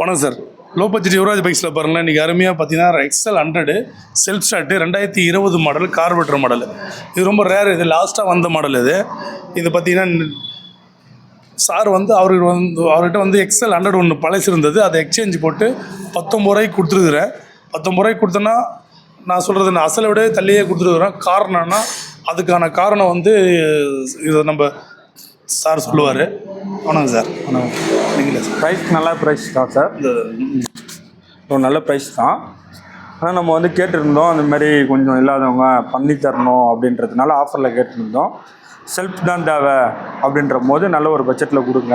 வணக்கம் sir. Low budget Yuvraj பைக்ஸில் பாருங்களேன், இன்றைக்கி அருமையாக பார்த்தீங்கன்னா XL 100 self start 2020 model கார்பெட்டர் model. இது ரொம்ப ரேர், இது லாஸ்ட்டாக வந்த மாடல். இது பார்த்தீங்கன்னா சார் வந்து அவர்கிட்ட வந்து எக்ஸல் 100 ஒன்று பழசு இருந்தது, அதை எக்ஸ்சேஞ்ச் போட்டு 19 ரூபாய்க்கு கொடுத்துருக்குறேன். 19 ரூபாய்க்கு கொடுத்தோன்னா நான் சொல்கிறது நான் அசலை விட தள்ளியே கொடுத்துருக்குறேன். காரணம்னா அதுக்கான காரணம் வந்து இதை நம்ம சார் சொல்லுவார். வணக்கம் சார். வணக்கம். ப்ரைஸ் நல்ல ப்ரைஸ் தான் சார், ஒரு நல்ல ப்ரைஸ் தான். ஆனால் நம்ம வந்து கேட்டிருந்தோம் அந்தமாதிரி கொஞ்சம் இல்லாதவங்க பண்ணி தரணும் அப்படின்றதுனால ஆஃபரில் கேட்டிருந்தோம். செல்ஃப் தான் தேவை அப்படின்ற போது நல்ல ஒரு பட்ஜெட்டில் கொடுங்க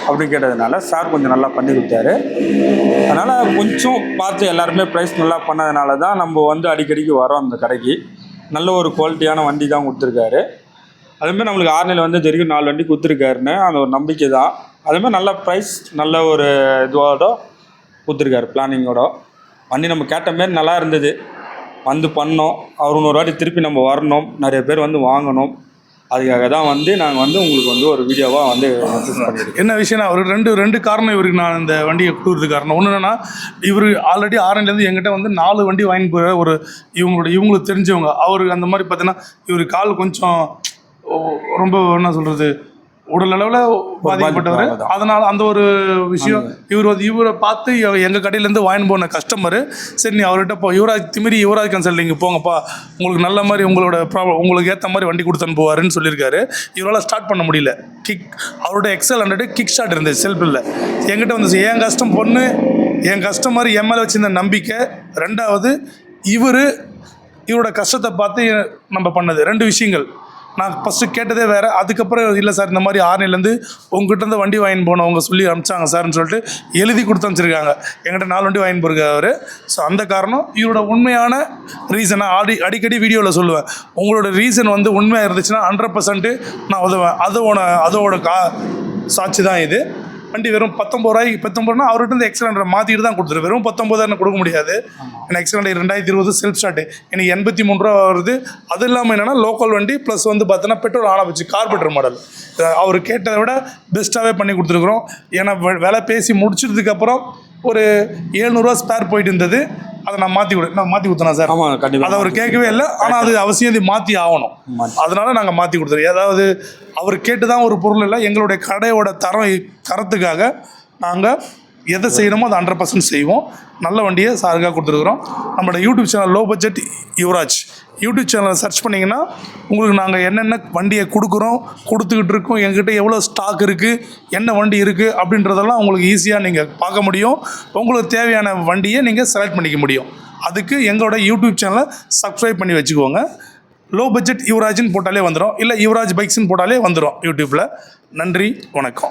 அப்படின்னு கேட்டதுனால சார் கொஞ்சம் நல்லா பண்ணி கொடுத்தாரு. அதனால் கொஞ்சம் பார்த்து எல்லாருமே ப்ரைஸ் நல்லா பண்ணதுனால தான் நம்ம வந்து அடிக்கடிக்கு வரோம் அந்த கடைக்கு. நல்ல ஒரு குவாலிட்டியான வண்டி தான் கொடுத்துருக்காரு. அதுமாதிரி நம்மளுக்கு ஆர்னில் வந்து தெரியும் 4 வண்டி கொடுத்துருக்காருன்னு அந்த ஒரு நம்பிக்கை தான். அதுமாதிரி நல்ல ப்ரைஸ் நல்ல ஒரு இதுவோட கொடுத்துருக்காரு, பிளானிங்கோட. வண்டி நம்ம கேட்ட மாரி நல்லா இருந்தது. வந்து பண்ணோம், அவர் இன்னொரு வாட்டி திருப்பி நம்ம வரணும், நிறைய பேர் வந்து வாங்கணும். அதுக்காக தான் வந்து நாங்கள் வந்து உங்களுக்கு வந்து ஒரு வீடியோவாக வந்து என்ன விஷயம்னா அவருக்கு ரெண்டு காரணம் இவருக்கு நான் இந்த வண்டியை கொடுக்குறதுக்கு காரணம். ஒன்று என்னன்னா, இவர் ஆல்ரெடி ஆரண்லேருந்து எங்கிட்ட வந்து 4 வண்டி வாங்கி போகிற ஒரு இவங்களுக்கு தெரிஞ்சவங்க. அவருக்கு அந்த மாதிரி பார்த்தீங்கன்னா இவர் கால் கொஞ்சம் ரொம்ப என்ன சொல்கிறது உடல் அளவில் பாதிக்கப்பட்டவர். அதனால் அந்த ஒரு விஷயம் இவரை பார்த்து எங்கள் கடையிலேருந்து வாங்கி போன கஸ்டமரு, சரி நீ அவர்கிட்ட யுவராஜ் கன்சல்டிங் போங்கப்பா, உங்களுக்கு நல்ல மாதிரி உங்களோட உங்களுக்கு ஏற்ற மாதிரி வண்டி கொடுத்து அனுப்புவாருன்னு சொல்லியிருக்காரு. இவரால் ஸ்டார்ட் பண்ண முடியல. அவரோட எக்ஸல் 100 கிக் ஸ்டார்ட் இருந்தது, செல்ஃப் இல்லை. என்கிட்ட வந்து என் கஸ்டமர் என் மேலே வச்சிருந்த நம்பிக்கை. ரெண்டாவது இவரோட கஷ்டத்தை பார்த்து நம்ம பண்ணது 2 விஷயங்கள். நான் ஃபஸ்ட்டு கேட்டதே வேறு. அதுக்கப்புறம் இல்லை சார் இந்த மாதிரி ஆர்னிலேருந்து உங்ககிட்ட வண்டி வாங்கி போனவங்க சொல்லி அனுப்பிச்சாங்க சார்ன்னு சொல்லிட்டு எழுதி கொடுத்து அனுப்பிச்சிருக்காங்க. என்கிட்ட 4 வண்டி வாங்கி போயிருக்காரு. ஸோ அந்த காரணம் இவரோட உண்மையான ரீசனை அடிக்கடி வீடியோவில் சொல்லுவேன். உங்களோட ரீசன் வந்து உண்மையாக இருந்துச்சுன்னா 100% நான் உதவேன். அதோட சாட்சி தான் இது. வண்டி வெறும் 19 ரூபாய்க்கு அவர்கிட்ட இருந்து எக்ஸல் 100 மாற்றிட்டு தான் கொடுத்துரு. வெறும் 19 கொடுக்க முடியாது. ஏன்னா எக்ஸல் 100 2020 செல்ஃப் ஸ்டார்ட்டு எனக்கு 83 ரூபா வருது. அது இல்லாமல் என்னென்னா லோக்கல் வண்டி ப்ளஸ் வந்து பார்த்தோன்னா பெட்ரோல் ஆன வச்சு கார்பெட்டர் மாடல். அவர் கேட்டதை விட பெஸ்ட்டாகவே பண்ணி கொடுத்துருக்குறோம். ஏன்னா விலை பேசி முடிச்சதுக்கப்புறம் ஒரு 700 ரூபா ஸ்பேர் போயிட்டு இருந்தது. அதை நான் மாற்றி கொடுத்தேன் சார். ஆமாம், கண்டிப்பாக. அதை அவர் கேட்கவே இல்லை. ஆனால் அது அவசியம் இது மாற்றி ஆகணும். அதனால நாங்கள் மாற்றி கொடுத்துருவோம். ஏதாவது அவர் கேட்டு தான் ஒரு பொருள் இல்லை, எங்களுடைய கடையோட தரத்துக்காக நாங்கள் எதை செய்யணுமோ அதை 100% செய்வோம். நல்ல வண்டியை சாருக்காக கொடுத்துருக்குறோம். நம்மளோட YouTube channel low budget Yuvaraj YouTube சேனலை சர்ச் பண்ணிங்கன்னா உங்களுக்கு நாங்கள் என்னென்ன வண்டியை கொடுத்துக்கிட்டு இருக்கோம், எங்ககிட்ட எவ்வளோ ஸ்டாக் இருக்குது, என்ன வண்டி இருக்குது அப்படின்றதெல்லாம் உங்களுக்கு ஈஸியாக நீங்கள் பார்க்க முடியும். உங்களுக்கு தேவையான வண்டியை நீங்கள் செலக்ட் பண்ணிக்க முடியும். அதுக்கு எங்களோட யூடியூப் சேனலை சப்ஸ்கிரைப் பண்ணி வச்சுக்கோங்க. லோ பட்ஜெட் யுவராஜ்னு போட்டாலே வந்துடும், இல்லை யுவராஜ் பைக்ஸ்ன்னு போட்டாலே வந்துடும் யூடியூப்பில். நன்றி, வணக்கம்.